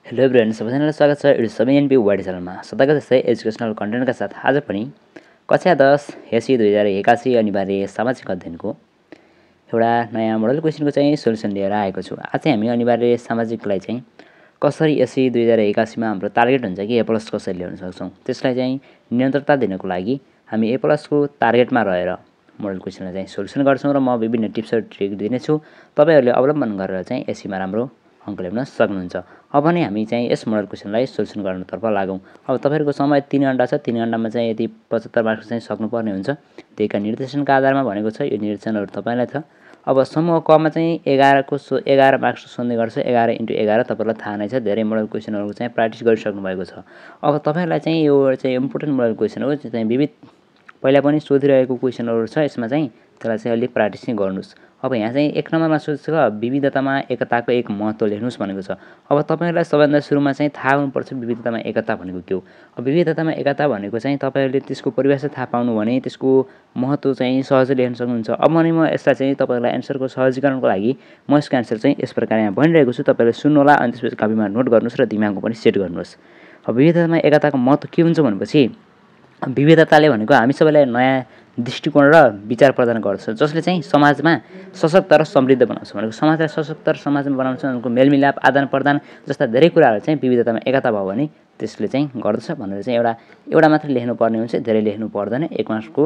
Hello everyone, सबैजनालाई स्वागत छ यो सबै एनपी वाइडी च्यानलमा। सदाको जस्तै एजुकेसनल कन्टेन्टका साथ आज पनि कक्षा 10 हेसी 2081 अनिवार्य सामाजिक अध्ययनको एउटा नयाँ मोडल क्वेसनको चाहिँ सोल्युसन लिएर आएको छु। आज चाहिँ हामी अनिवार्य सामाजिकलाई चाहिँ कसरी एसी 2081 मा हाम्रो टार्गेट हुन्छ कि ए प्लस कसरी ल्याउन सक्छौँ, त्यसलाई चाहिँ निरन्तरता दिनको लागि हामी ए प्लसको टार्गेटमा रहेर मोडल क्वेसनलाई चाहिँ सोल्युसन गर्छौँ र म विभिन्न टिप्स र ट्रिक दिनेछु। तपाईहरूले अवलम्बन गरेर चाहिँ एसीमा राम्रो अङ्क ल्याउन सक्नुहुन्छ। अब भने हामी चाहिँ यस मोडल क्वेसनलाई सोल्युसन गर्नतर्फ लागौँ। अब तपाईँहरूको समय 3 घण्टा छ। 3 घण्टामा चाहिँ यदि 75 मार्क्स चाहिँ सक्नुपर्ने हुन्छ। त्यहीका निर्देशनका आधारमा भनेको छ। यो निर्देशनहरू तपाईँलाई छ। अब समूह कमा चाहिँ 11 मार्क्स सोध्ने गर्छ। 11 × 11 तपाईँलाई थाहा नै छ। धेरै मोडल क्वेसनहरूको चाहिँ प्र्याक्टिस गरिसक्नु भएको छ। अब तपाईँहरूलाई चाहिँ यो चाहिँ इम्पोर्टेन्ट मोडल क्वेसन हो। चाहिँ विविध पहिला पनि सोधिरहेको क्वेसनहरू छ। यसमा चाहिँ त्यसलाई चाहिँ अलिक प्र्याक्टिस नै गर्नुहोस्। अब यहाँ चाहिँ 1 नम्बरमा सोधेको छ विविधतामा एकताको एक महत्त्व लेख्नुहोस् भनेको छ। अब तपाईँहरूलाई सबैभन्दा सुरुमा चाहिँ थाहा हुनुपर्छ विविधतामा एकता भनेको के हो। अब विविधतामा एकता भनेको चाहिँ तपाईँहरूले त्यसको परिभाषा थाहा पाउनु भने त्यसको महत्त्व चाहिँ सहजै लेख्न सक्नुहुन्छ। अब भने म यसलाई चाहिँ तपाईँहरूलाई एन्सरको सहजीकरणको लागि म यसको एन्सर चाहिँ यस प्रकार यहाँ भनिरहेको छु। तपाईँले सुन्नुहोला अनि त्यसपछि कपीमा नोट गर्नुहोस् र दिमागमा पनि सेट गर्नुहोस्। अब विविधतामा एकताको महत्त्व के हुन्छ भनेपछि विविधताले भनेको हामी सबैलाई नयाँ दृष्टिकोण र विचार प्रदान गर्छ, जसले चाहिँ समाजमा सशक्त र समृद्ध बनाउँछ। भनेको समाजलाई सशक्त र समाजमा बनाउँछ। उनको मेलमिलाप आदान प्रदान जस्ता धेरै कुराहरू चाहिँ विविधतामा एकता भयो भने त्यसले चाहिँ गर्दछ भनेर चाहिँ एउटा मात्र लेख्नुपर्ने हुन्छ, धेरै लेख्नु पर्दैन। 1 मार्क्सको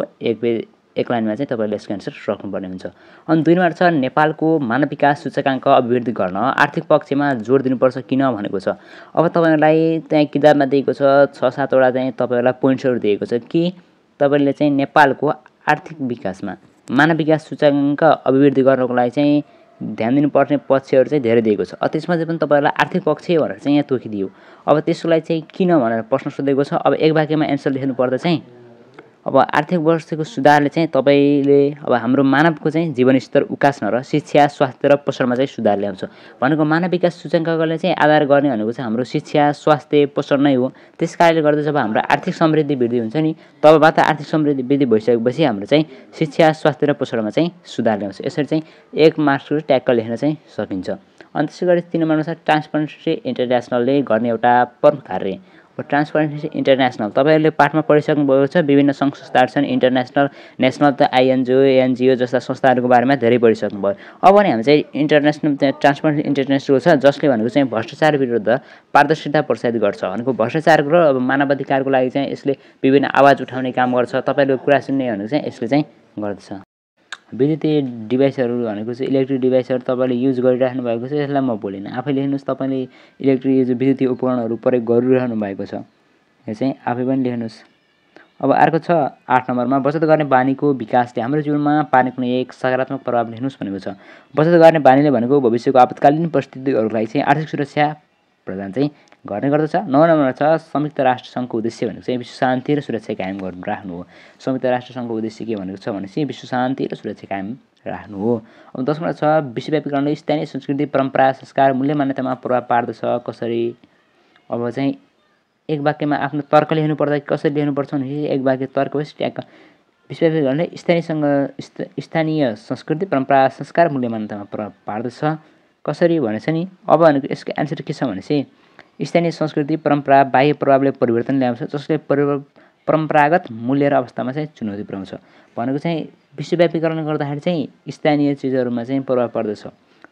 एक लाइनमा चाहिँ तपाईँले यसको एन्सर राख्नुपर्ने हुन्छ। अनि 2 नम्बर छ नेपालको मानव विकास सूचकाङ्क अभिवृद्धि गर्न आर्थिक पक्षमा जोड दिनुपर्छ किन भनेको छ। अब तपाईँहरूलाई त्यहाँ किताबमा दिएको छ 6-7 वटा चाहिँ तपाईँहरूलाई पोइन्ट्सहरू दिएको छ कि तपाईँले चाहिँ नेपालको आर्थिक विकासमा मानव विकास सूचकाङ्क अभिवृद्धि गर्नको लागि चाहिँ ध्यान दिनुपर्ने पक्षहरू चाहिँ धेरै दिएको छ। त्यसमा चाहिँ पनि तपाईँहरूलाई आर्थिक पक्ष भनेर चाहिँ यहाँ तोकिदियो। अब त्यसलाई चाहिँ किन भनेर प्रश्न सोधेको छ। अब एक वाक्यमा एन्सर लेख्नुपर्दा चाहिँ अब आर्थिक व्यवस्थाको सुधारले चाहिँ तपाईँले अब हाम्रो मानवको चाहिँ जीवनस्तर उकास्न र शिक्षा स्वास्थ्य र पोषणमा चाहिँ सुधार ल्याउँछ। भनेको मानव विकास सूचकाङ्कले चाहिँ आधार गर्ने भनेको चाहिँ हाम्रो शिक्षा स्वास्थ्य पोषण नै हो। त्यस कारणले गर्दा जब हाम्रो आर्थिक समृद्धि वृद्धि हुन्छ नि तबबाट आर्थिक समृद्धि वृद्धि भइसकेपछि हाम्रो चाहिँ शिक्षा स्वास्थ्य र पोषणमा चाहिँ सुधार ल्याउँछ। यसरी चाहिँ 1 मार्क्सको ट्याक्क लेख्न चाहिँ सकिन्छ। अनि त्यसै गरी 3 नम्बरमा छ ट्रान्सपरेन्सी इन्टरनेसनलले गर्ने एउटा प्रमुख कार्य। ट्रान्सपरेन्सी इन्टरनेसनल तपाईँहरूले पाठमा पढिसक्नु भएको छ। विभिन्न सङ्घ संस्थाहरू छन् इन्टरनेसनल नेसनल त एनजिओ जस्ता संस्थाहरूको बारेमा धेरै पढिसक्नु भयो। अब भने हामी चाहिँ इन्टरनेसनल ट्रान्सपरेन्सी इन्टरनेसनल छ, जसले भनेको चाहिँ भ्रष्टाचार विरुद्ध पारदर्शिता प्रोत्साहित गर्छ। भनेको भ्रष्टाचारको र मानव अधिकारको लागि चाहिँ यसले विभिन्न आवाज उठाउने काम गर्छ। तपाईँहरूको कुरा सुन्ने भनेको चाहिँ यसले चाहिँ गर्दछ। विद्युतीय डिभाइसहरू भनेको चाहिँ इलेक्ट्रिक डिभाइसहरू तपाईँले युज गरिराख्नु भएको छ। यसलाई म बोलिनँ, आफै लेख्नुहोस्। तपाईँले इलेक्ट्रिक विद्युतीय उपकरणहरू प्रयोग गरिरहनु भएको छ, यो चाहिँ आफै पनि लेख्नुहोस्। अब अर्को छ 8 नम्बरमा बचत गर्ने बानीको विकासले हाम्रो जीवनमा पार्ने कुनै एक सकारात्मक प्रभाव लेख्नुहोस् भनेको छ। बचत गर्ने बानीले भनेको भविष्यको आपतकालीन परिस्थितिहरूलाई चाहिँ आर्थिक सुरक्षा प्रदान चाहिँ गर्ने गर्दछ। 9 नम्बरमा छ संयुक्त राष्ट्र सङ्घको उद्देश्य भनेको चाहिँ विश्व शान्ति र सुरक्षा कायम राख्नु हो। संयुक्त राष्ट्र सङ्घको उद्देश्य के भनेको छ भनेपछि विश्व शान्ति र सुरक्षा कायम राख्नु हो। अब 10 नम्बरमा छ विश्वव्यापीकरणले स्थानीय संस्कृति परम्परा संस्कार मूल्य मान्यतामा प्रभाव पार्दछ कसरी। अब चाहिँ एक वाक्यमा आफ्नो तर्क लेख्नु पर्दा कसरी लेख्नुपर्छ भने एक वाक्य तर्क होस् ट्याक्क। विश्वव्यापीकरणले स्थानीय संस्कृति परम्परा संस्कार मूल्य मान्यतामा प्रभाव पार्दछ कसरी भनेछ नि। अब भनेको यसको एन्सर के छ भनेपछि स्थानीय संस्कृति परम्परा बाह्य प्रभावले परिवर्तन ल्याउँछ, जसले परम्परागत मूल्य र अवस्थामा चाहिँ चुनौती पुर्याउँछ। भनेको चाहिँ विश्वव्यापीकरण गर्दाखेरि चाहिँ स्थानीय चिजहरूमा चाहिँ प्रभाव पर्दछ,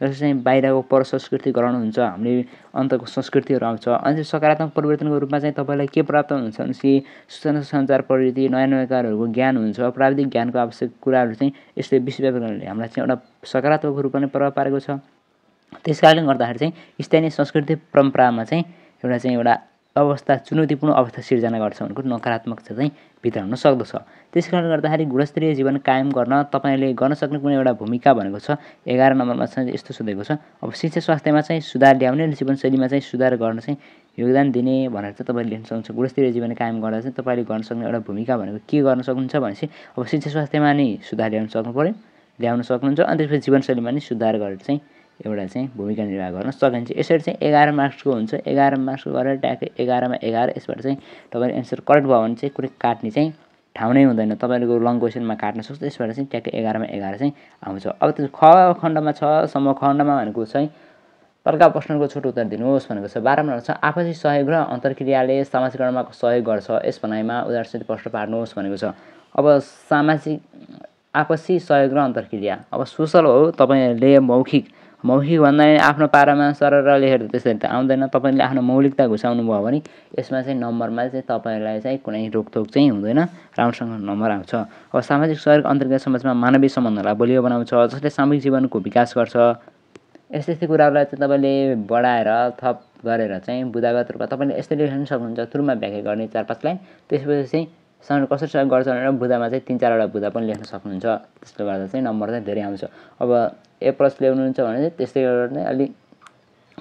जस्तो चाहिँ बाहिरको पर संस्कृति ग्रहण हुन्छ, हामीले अन्तको संस्कृतिहरू आउँछ। अनि सकारात्मक परिवर्तनको रूपमा चाहिँ तपाईँलाई के प्राप्त हुन्छ भनेपछि सूचना सञ्चार प्रविधि नयाँ नयाँ कुराहरूको ज्ञान हुन्छ। प्राविधिक ज्ञानको आवश्यक कुराहरू चाहिँ यसले विश्वव्यापीकरणले हामीलाई चाहिँ एउटा सकारात्मक रूपमा नै प्रभाव पारेको छ। त्यस कारणले गर्दाखेरि चाहिँ स्थानीय संस्कृति परम्परामा चाहिँ एउटा अवस्था चुनौतीपूर्ण अवस्था सिर्जना गर्छ भनेको नकारात्मकता चाहिँ भित्र हुन सक्दछ। त्यस कारणले गर्दाखेरि गुणस्तरीय जीवन कायम गर्न तपाईँले गर्न सक्ने कुनै एउटा भूमिका भनेको छ 11 नम्बरमा चाहिँ यस्तो सोधेको छ। अब शिक्षा स्वास्थ्यमा चाहिँ सुधार ल्याउने र जीवनशैलीमा चाहिँ सुधार गर्न चाहिँ योगदान दिने भनेर चाहिँ तपाईँले लेख्न सक्नुहुन्छ। गुणस्तरीय जीवन कायम गर्दा चाहिँ तपाईँले गर्न सक्ने एउटा भूमिका भनेको के गर्न सक्नुहुन्छ भनेपछि अब शिक्षा स्वास्थ्यमा नै सुधार ल्याउन सक्नुहुन्छ। अनि त्यसपछि जीवनशैलीमा नै सुधार गरेर चाहिँ एउटा चाहिँ भूमिका निर्वाह गर्न सकिन्छ। यसरी चाहिँ 11 मार्क्सको हुन्छ। 11 मार्क्सको गरेर ट्याक्कै 11मा 11 यसबाट चाहिँ तपाईँले एन्सर करेक्ट भयो भने चाहिँ कुनै काट्ने चाहिँ ठाउँ नै हुँदैन। तपाईँको लङ क्वेसनमा काट्न सक्छ। यसबाट चाहिँ ट्याक्कै 11मा 11 चाहिँ आउँछ। अब त्यो ख खण्डमा छ समूह खण्डमा भनेको चाहिँ तलका प्रश्नको छोटो उत्तर दिनुहोस् भनेको छ। 12 नम्बर छ आपसी सहयोग र अन्तर्क्रियाले सामाजिकरणमा सहयोग गर्छ, यस भनाइमा उदाहरणसहित प्रश्न पार्नुहोस् भनेको छ। अब सामाजिक आपसी सहयोग र अन्तर्क्रिया, अब सोसल हो, तपाईँहरूले मौखिक भन्दा आफ्नो पारामा सरर लेखेर त्यसरी त आउँदैन। तपाईँले आफ्नो मौलिकता घुसाउनु भयो भने यसमा चाहिँ नम्बरमा चाहिँ तपाईँलाई चाहिँ कुनै रोकथोक चाहिँ हुँदैन, राम्रोसँग नम्बर आउँछ। अब सामाजिक सहयोग अन्तर्क्रिया समाजमा मानवीय सम्बन्धलाई बलियो बनाउँछ, जसले सामूहिक जीवनको विकास गर्छ। यस्तै कुराहरूलाई चाहिँ तपाईँले बढाएर थप गरेर चाहिँ बुदागत रूपमा तपाईँले यस्तै लेख्न सक्नुहुन्छ, सुरुमा व्याख्या गर्ने 4-5 लाइन, त्यसपछि चाहिँ सँग कसरी सहयोग गर्छ भनेर बुदामा चाहिँ 3-4वटा बुदा पनि लेख्न सक्नुहुन्छ। त्यसले गर्दा चाहिँ नम्बर चाहिँ धेरै आउँछ। अब A+ ल्याउनुहुन्छ भने चाहिँ त्यस्तै गरेर चाहिँ अलिक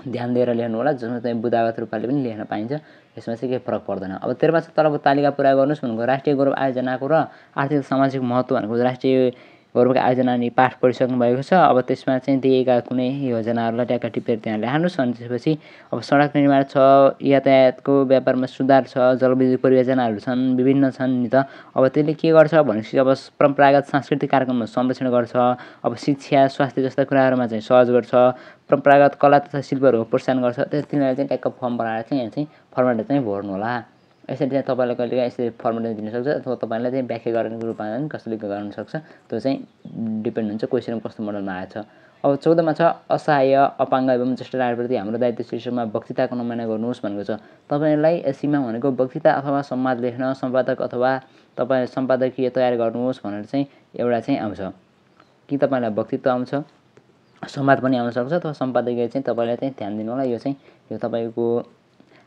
ध्यान दिएर लेख्नु होला, जसमा चाहिँ बुदागत रूपले पनि लेख्न पाइन्छ। यसमा चाहिँ केही फरक पर्दैन। अब 13मा चाहिँ तलको तालिका पुरा गर्नुहोस् भनेको राष्ट्रिय गौरव आयोजनाको र आर्थिक सामाजिक महत्त्व भनेको राष्ट्रिय गौरवका आयोजना नि पाठ पढिसक्नु भएको छ। अब त्यसमा चाहिँ दिएका कुनै योजनाहरूलाई ट्याक्क टिपेर त्यहाँ ल्याउनुहोस्। अनि त्यसपछि अब सडक निर्माण छ, यातायातको व्यापारमा सुधार छ, जलविद्युत परियोजनाहरू छन्, विभिन्न छन् नि त। अब त्यसले के गर्छ भनेपछि अब परम्परागत सांस्कृतिक कार्यक्रमहरू संरक्षण गर्छ, अब शिक्षा, स्वास्थ्य जस्ता कुराहरूमा चाहिँ सहज गर्छ, परम्परागत कला तथा शिल्पहरूको प्रोत्साहन गर्छ। तिनीहरूलाई चाहिँ ट्याक्क फर्म बनाएर चाहिँ यहाँ चाहिँ फर्मेट चाहिँ भर्नु होला। यसरी चाहिँ तपाईँलाई कहिलेकाहीँ यसरी फर्मेट दिन सक्छ, अथवा तपाईँलाई चाहिँ व्याख्या गर्ने रूपमा पनि कसैले गर्न सक्छ। त्यो चाहिँ डिपेन्ड हुन्छ क्वेसन कस्तो मोडलमा आएछ। अब 14मा छ असहाय, अपाङ्ग एवं ज्येष्ठ नागरिकप्रति हाम्रो दायित्व शीर्षकमा वक्तृताको नमुना गर्नुहोस् भनेको छ। तपाईँलाई एसीमा भनेको वक्तृता अथवा संवाद लेख्न, सम्पादक अथवा तपाईँ सम्पादकीय तयार गर्नुहोस् भनेर चाहिँ एउटा चाहिँ आउँछ। कि तपाईँलाई वक्तृत्व आउँछ, संवाद पनि आउन सक्छ, अथवा सम्पादकीय चाहिँ तपाईँलाई चाहिँ ध्यान दिनु होला। यो तपाईँको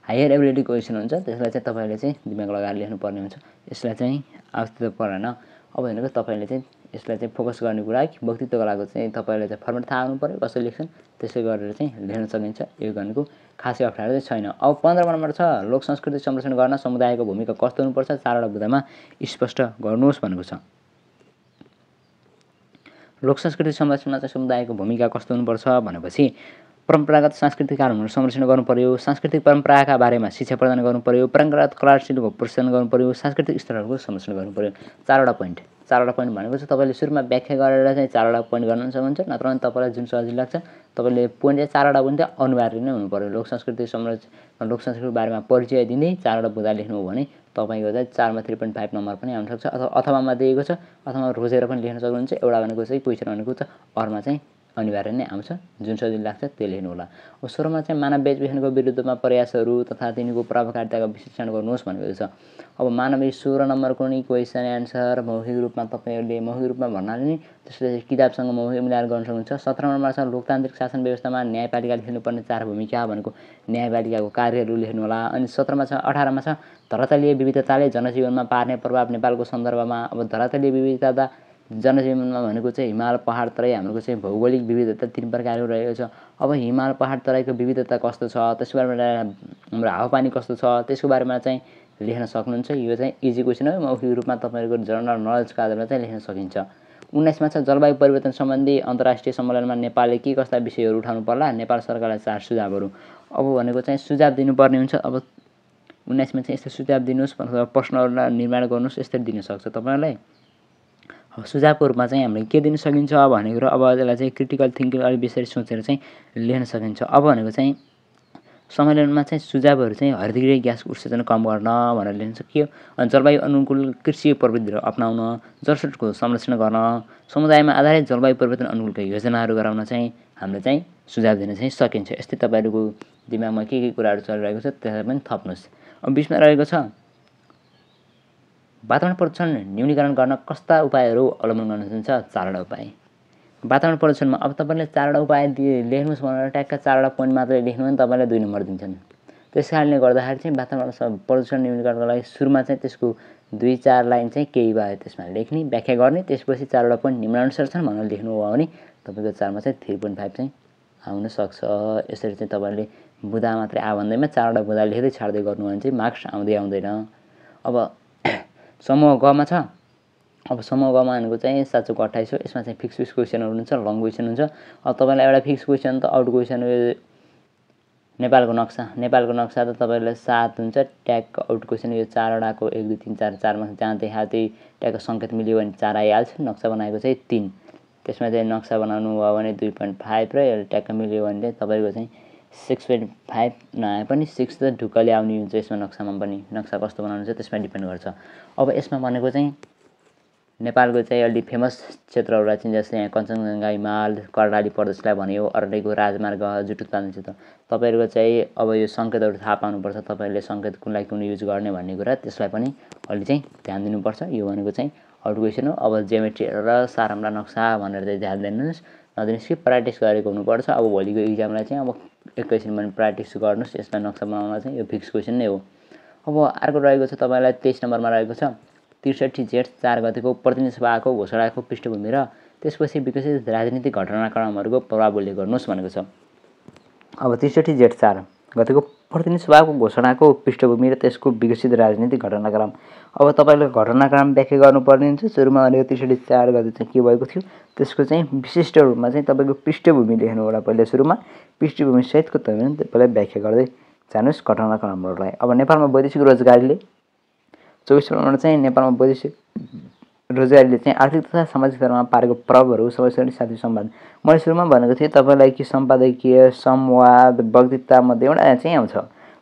हायर एबिलिटी क्वेसन हुन्छ, त्यसलाई चाहिँ तपाईँले चाहिँ दिमाग लगाएर लेख्नुपर्ने हुन्छ। यसलाई चाहिँ आवश्यकता परेन। अब भनेको तपाईँले चाहिँ यसलाई चाहिँ फोकस गर्ने कुरा कि वक्तृत्वको लागि चाहिँ तपाईँले चाहिँ फर्मेट थाहा हुनु पऱ्यो, कसरी लेख्छन्, त्यसै गरेर चाहिँ लेख्न सकिन्छ। यो गर्नुको खासै अप्ठ्यारो चाहिँ छैन। अब 15 नम्बर छ लोक संस्कृति संरक्षण गर्न समुदायको भूमिका कस्तो हुनुपर्छ, 4वटा बुदामा स्पष्ट गर्नुहोस् भनेको छ। लोक संस्कृति संरक्षणमा चाहिँ समुदायको भूमिका कस्तो हुनुपर्छ भनेपछि परम्परागत सांस्कृतिक कार्यक्रमहरू संरक्षण गर्नु पर्यो, सांस्कृतिक परम्पराका बारेमा शिक्षा प्रदान गर्नु पर्यो, परम्परागत कला शिल्पको प्रोत्साहन गर्नु पर्यो, सांस्कृतिक स्थलहरूको संरक्षण गर्नु पर्यो। 4वटा पोइन्ट भनेको चाहिँ तपाईँले सुरुमा व्याख्या गरेर चाहिँ 4वटा पोइन्ट गर्न सक्नुहुन्छ, नत्र भने तपाईँलाई जुन सजिलो लाग्छ तपाईँले पोइन्ट चाहिँ 4वटा पोइन्ट चाहिँ अनिवार्य नै हुनु पर्यो। लोक संस्कृतिको बारेमा परिचय दिँदै 4वटा बुदा लेख्नु हो भने तपाईँको चाहिँ 4मा 3.5 नम्बर पनि आउन सक्छ, अथवामा दिएको छ, अथवा रोजेर पनि लेख्न सक्नुहुन्छ। एउटा भनेको चाहिँ क्वेसन भनेको चाहिँ अरूमा चाहिँ अनिवार्य नै आउँछ, जुन सजिलो लाग्छ त्यो लेख्नु होला। अब 16मा चाहिँ मानव बेचबिखनको विरुद्धमा प्रयासहरू तथा तिनीको प्रभावकारिताको विश्लेषण गर्नुहोस् भनेको छ। अब मानवीय 16 नम्बरको नि क्वेसन एन्सर मौखिक रूपमा तपाईँहरूले मौखिक रूपमा भन्नाले नि त्यसले किताबसँग मौखिक मिलाएर गर्न सक्नुहुन्छ। 17 नम्बरमा छ लोकतान्त्रिक शासन व्यवस्थामा न्यायपालिकाले खेल्नुपर्ने 4 भूमिका भनेको न्यायपालिकाको कार्यहरू लेख्नु होला। अनि 18मा छ धरातलीय विविधताले जनजीवनमा पार्ने प्रभाव नेपालको सन्दर्भमा। अब धरातलीय विविधता जनजीवनमा भनेको चाहिँ हिमाल, पहाड, तराई, हाम्रो चाहिँ भौगोलिक विविधता 3 प्रकारको रहेको छ। अब हिमाल, पहाड, तराईको विविधता कस्तो छ, त्यसको बारेमा हाम्रो हावापानी कस्तो छ, त्यसको बारेमा चाहिँ लेख्न सक्नुहुन्छ। यो चाहिँ इजी क्वेसन हो, मौखिक रूपमा तपाईँहरूको जनरल नलेजको आधारमा चाहिँ लेख्न सकिन्छ। 19मा छ जलवायु परिवर्तन सम्बन्धी अन्तर्राष्ट्रिय सम्मेलनमा नेपालले के कस्ता विषयहरू उठाउनु पर्ला, नेपाल सरकारलाई 4 सुझावहरू। अब भनेको चाहिँ सुझाव दिनुपर्ने हुन्छ। अब 19मा चाहिँ यस्तो सुझाव दिनुहोस्, प्रश्नहरूलाई निर्माण गर्नुहोस्, यस्तरी दिन सक्छ तपाईँलाई। सुझावको रूपमा चाहिँ हामीले के दिन सकिन्छ भन्ने कुरो, अब यसलाई चाहिँ क्रिटिकल थिङ्किङ अलिक बिस्तारै सोचेर चाहिँ लेख्न सकिन्छ। अब भनेको चाहिँ सम्मेलनमा चाहिँ सुझावहरू चाहिँ हरितगृह ग्यासको उत्सर्जन कम गर्न भनेर लेख्न सकियो। अनि जलवायु अनुकूल कृषि प्रविधिहरू अपनाउन, जलस्रोतको संरक्षण गर्न, समुदायमा आधारित जलवायु परिवर्तन अनुकूलका योजनाहरू गराउन चाहिँ हामीले चाहिँ सुझाव दिन चाहिँ सकिन्छ। यस्तै तपाईँहरूको दिमागमा के कुराहरू चलिरहेको छ त्यसलाई पनि थप्नुहोस्। अब 20मा रहेको छ वातावरण प्रदूषण न्यूनीकरण गर्न कस्ता उपायहरू अवलम्बन गर्न सकिन्छ, 4वटा उपाय। वातावरण प्रदूषणमा अब तपाईँले 4वटा उपाय लेख्नुहोस् भनेर ट्याक्क 4वटा पोइन्ट मात्रै लेख्नु भने तपाईँलाई 2 नम्बर दिन्छन्। त्यस कारणले गर्दाखेरि चाहिँ वातावरण प्रदूषण न्यूनीकरणको लागि सुरुमा चाहिँ त्यसको 2-4 लाइन चाहिँ केही भयो त्यसमा लेख्ने, व्याख्या गर्ने, त्यसपछि 4वटा पोइन्ट निम्नानुसार छन् भनेर लेख्नु भयो भने तपाईँको 4मा चाहिँ 3.5 चाहिँ आउन सक्छ। यसरी चाहिँ तपाईँले बुदा मात्रै आ भन्दैमा 4वटा बुदा लेख्दै छाड्दै गर्नु भने चाहिँ मार्क्स आउँदैन। अब समूह गमा छ। अब समूह गमा भनेको चाहिँ 7 को 28 हो। यसमा चाहिँ फिक्स क्वेसनहरू हुन्छ, लङ क्वेसन हुन्छ। अब तपाईँलाई एउटा फिक्स क्वेसन त आउट क्वेसन नेपालको नक्सा त तपाईँलाई 7 हुन्छ, ट्यागको आउट क्वेसन यो 4वटाको 1 2 3 4 4मा जहाँ त्यहाँ त्यही ट्यागको सङ्केत मिल्यो भने 4 आइहाल्छ। नक्सा बनाएको चाहिँ 3, त्यसमा चाहिँ नक्सा बनाउनु भयो भने 2.5 र ट्यागको मिल्यो भने चाहिँ तपाईँको चाहिँ 6.5 नआए पनि 6 त ढुक्कले आउने हुन्छ यसमा नक्सामा पनि। नक्सा कस्तो बनाउनु छ त्यसमा डिपेन्ड गर्छ। अब यसमा भनेको चाहिँ नेपालको चाहिँ अलि फेमस क्षेत्रहरू चाहिँ जस्तै यहाँ कञ्चनजङ्घा हिमाल कर्णाली प्रदेशलाई भन्यो, अरनिको राजमार्ग, जुटुत पाल्ने क्षेत्र। तपाईँहरूको चाहिँ अब यो सङ्केतहरू थाहा पाउनुपर्छ, तपाईँले सङ्केत कुनलाई कुन युज गर्ने भन्ने कुरा, त्यसलाई पनि अलि चाहिँ ध्यान दिनुपर्छ। यो भनेको चाहिँ आउट क्वेसन हो। अब जियोमेट्री र साराम्रा नक्सा भनेर चाहिँ ध्यान दिनुहोस्, नदिनुहोस् कि प्र्याक्टिस गरेको हुनुपर्छ। अब भोलिको इक्जामलाई चाहिँ अब एकैछिन पनि प्र्याक्टिस गर्नुहोस्। यसलाई नक्सा बनाउन चाहिँ यो फिक्स क्वेसन नै हो। अब अर्को रहेको छ तपाईँलाई 23 नम्बरमा रहेको छ 63 जेठ 4 गतेको प्रतिनिधि सभाको घोषणाको पृष्ठभूमि र त्यसपछि विकसित राजनीतिक घटनाक्रमहरूको प्रभावले गर्नुहोस् भनेको छ। अब 63 जेठ 4 गतेको प्रतिनिधि सभाको घोषणाको पृष्ठभूमि र त्यसको विकसित राजनीतिक घटनाक्रम। अब तपाईँले घटनाक्रम व्याख्या गर्नुपर्ने हुन्छ। सुरुमा भनेको 63 4 गते चाहिँ के भएको थियो, त्यसको चाहिँ विशिष्ट रूपमा चाहिँ तपाईँको पृष्ठभूमि लेख्नु होला। पहिले सुरुमा पृष्ठभूमि सहितको तपाईँले पहिला व्याख्या गर्दै जानुहोस् घटनाक्रमहरूलाई। अब नेपालमा वैदेशिक रोजगारीले 24 नम्बरमा चाहिँ नेपालमा वैदेशिक रोजगारीले चाहिँ आर्थिक तथा सामाजिक क्षेत्रमा पारेको प्रभावहरू समस्याहरू साथै संवाद। मैले सुरुमा भनेको थिएँ तपाईँलाई कि सम्पादकीय संवाद वक्तृतामध्ये एउटा चाहिँ आउँछ।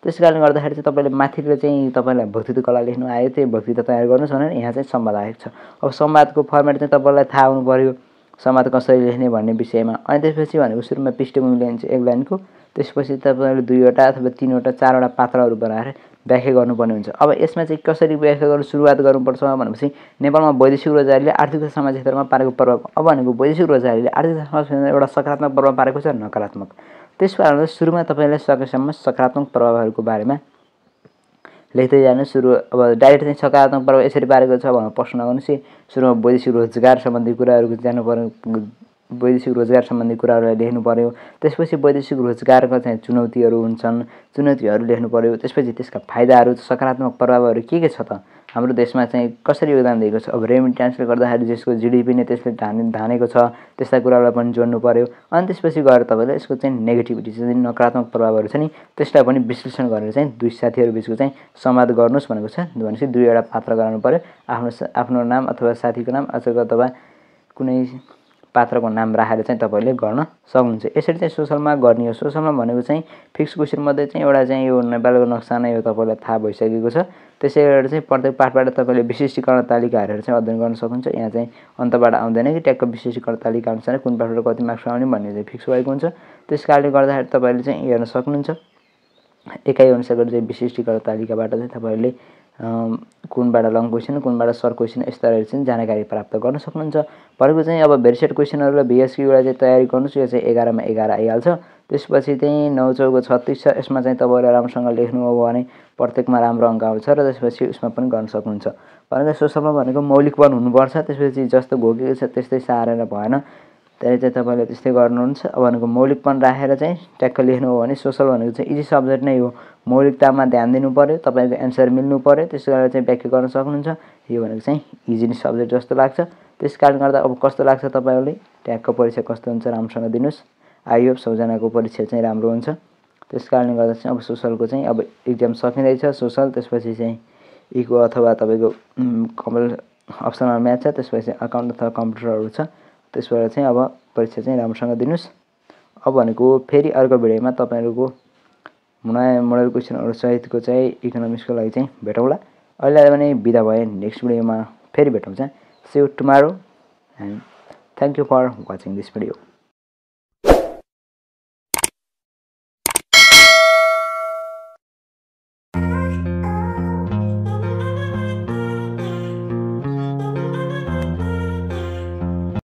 त्यस कारणले गर्दाखेरि चाहिँ तपाईँले माथिको चाहिँ तपाईँलाई वक्तृत्व कला लेख्नु आयो, त्यो वक्तृत्व तयार गर्नुहोस् भनेर यहाँ चाहिँ संवाद आएको छ। अब संवादको फर्मेट चाहिँ तपाईँलाई थाहा हुनु पऱ्यो, संवाद कसरी लेख्ने भन्ने विषयमा। अनि त्यसपछि भनेको सुरुमा पृष्ठभूमि लेख्नुहुन्छ 1 लाइनको, त्यसपछि तपाईँले 2वटा अथवा 3वटा 4वटा पात्रहरू बनाएर व्याख्या गर्नुपर्ने हुन्छ। अब यसमा चाहिँ कसरी व्याख्या गर्नु सुरुवात गर्नुपर्छ भनेपछि नेपालमा वैदेशिक रोजगारीले आर्थिक तथा सामाजिक क्षेत्रमा पारेको प्रभाव। अब भनेको वैदेशिक रोजगारीले आर्थिक तथा सामाजिक क्षेत्रमा एउटा सकारात्मक प्रभाव पारेको छ, नकारात्मक। त्यसकारण सुरुमा तपाईँले सकेसम्म सकारात्मक प्रभावहरूको बारेमा लेख्दै जानु। सुरु अब डाइरेक्ट चाहिँ सकारात्मक प्रभाव यसरी पारेको छ भनेर प्रश्न गर्नुहोस् कि सुरुमा वैदेशिक रोजगार सम्बन्धी कुराहरूको जानु पर्यो, वैदेशिक रोजगार सम्बन्धी कुराहरूलाई लेख्नु पर्यो। त्यसपछि वैदेशिक रोजगारका चाहिँ चुनौतीहरू हुन्छन्, चुनौतीहरू लेख्नु पर्यो। त्यसपछि त्यसका फाइदाहरू, सकारात्मक प्रभावहरू के छ त, हाम्रो देशमा चाहिँ कसरी योगदान दिएको छ। अब रेमिट्यान्सले गर्दाखेरि जसको जिडिपी नै त्यसले धानेको छ, त्यस्ता कुरालाई पनि जोड्नु पर्यो। अनि त्यसपछि गएर तपाईँले यसको चाहिँ नेगेटिभिटी चाहिँ नकारात्मक प्रभावहरू छ नि, त्यसलाई पनि विश्लेषण गरेर चाहिँ दुई साथीहरू बिचको चाहिँ संवाद गर्नुहोस् भनेको छ। भनेपछि 2वटा पात्र गराउनु पर्यो, आफ्नो नाम अथवा साथीको नाम अथवा कुनै पात्रको नाम राखेर चाहिँ तपाईँले गर्न सक्नुहुन्छ। यसरी चाहिँ सोसलमा गर्ने हो। सोसलमा भनेको चाहिँ फिक्स क्वेसनमध्ये चाहिँ एउटा चाहिँ यो नेपालको नक्सा नै हो, तपाईँलाई थाहा भइसकेको छ। त्यसै गरेर चाहिँ प्रत्येक पाठबाट तपाईँले विशिष्टीकरण तालिका हेरेर चाहिँ अध्ययन गर्न सक्नुहुन्छ। यहाँ चाहिँ अन्तबाट आउँदैन कि ट्याक्क विशिष्टीकरण तालिका अनुसार कुन पाठबाट कति मार्क्स आउने भन्ने चाहिँ फिक्स भएको हुन्छ। त्यस कारणले गर्दाखेरि तपाईँले चाहिँ हेर्न सक्नुहुन्छ। एकाइ अनुसारको चाहिँ विशिष्टीकरण तालिकाबाट चाहिँ तपाईँले कुनबाट लङ क्वेसन, कुनबाट सर्ट क्वेसन, यस्ता चाहिँ जानकारी प्राप्त गर्न सक्नुहुन्छ। भनेको चाहिँ अब भेरिसेट क्वेसनहरू र भिएसक्यूबाट चाहिँ तयारी गर्नुहोस्। यो चाहिँ 11 मा 11 आइहाल्छ। त्यसपछि चाहिँ 9 चौको 36 छ। यसमा चाहिँ तपाईँले राम्रोसँग लेख्नु हो भने प्रत्येकमा राम्रो अङ्क आउँछ र त्यसपछि उसमा पनि गर्न सक्नुहुन्छ। भनेको सोसलमा भनेको मौलिकपन हुनुपर्छ। त्यसपछि जस्तो घोकेको छ त्यस्तै सारेर भएन, त्यही चाहिँ तपाईँले त्यस्तै गर्नुहुन्छ। अब भनेको मौलिकपन राखेर चाहिँ ट्याक्क लेख्नु हो भने सोसल भनेको चाहिँ इजी सब्जेक्ट नै हो। मौलिकतामा ध्यान दिनु पर्यो, तपाईँको एन्सर मिल्नु पर्यो, त्यसो गरेर चाहिँ व्याख्या गर्न सक्नुहुन्छ। यो भनेको चाहिँ इजी सब्जेक्ट जस्तो लाग्छ। त्यस कारणले गर्दा अब कस्तो लाग्छ तपाईँहरूले, ट्याक्क परीक्षा कस्तो हुन्छ राम्रोसँग दिनुहोस्। आई होप सबैजनाको परीक्षा चाहिँ राम्रो हुन्छ। त्यस कारणले गर्दा चाहिँ अब सोसलको चाहिँ अब इक्जाम सकिँदैछ सोसल। त्यसपछि चाहिँ इको अथवा तपाईँको अप्सनल म्याथ छ, त्यसपछि अकाउन्ट अथवा कम्प्युटरहरू छ। त्यसबाट चाहिँ अब परीक्षा चाहिँ राम्रोसँग दिनुहोस्। अब भनेको फेरि अर्को भिडियोमा तपाईँहरूको नयाँ मोडल क्वेसनहरू सहितको चाहिँ इकोनोमिक्सको लागि चाहिँ भेटौँला। अहिले भने बिदा भए, नेक्स्ट भिडियोमा फेरि भेटौँ। See you tomorrow and thank you for watching this video.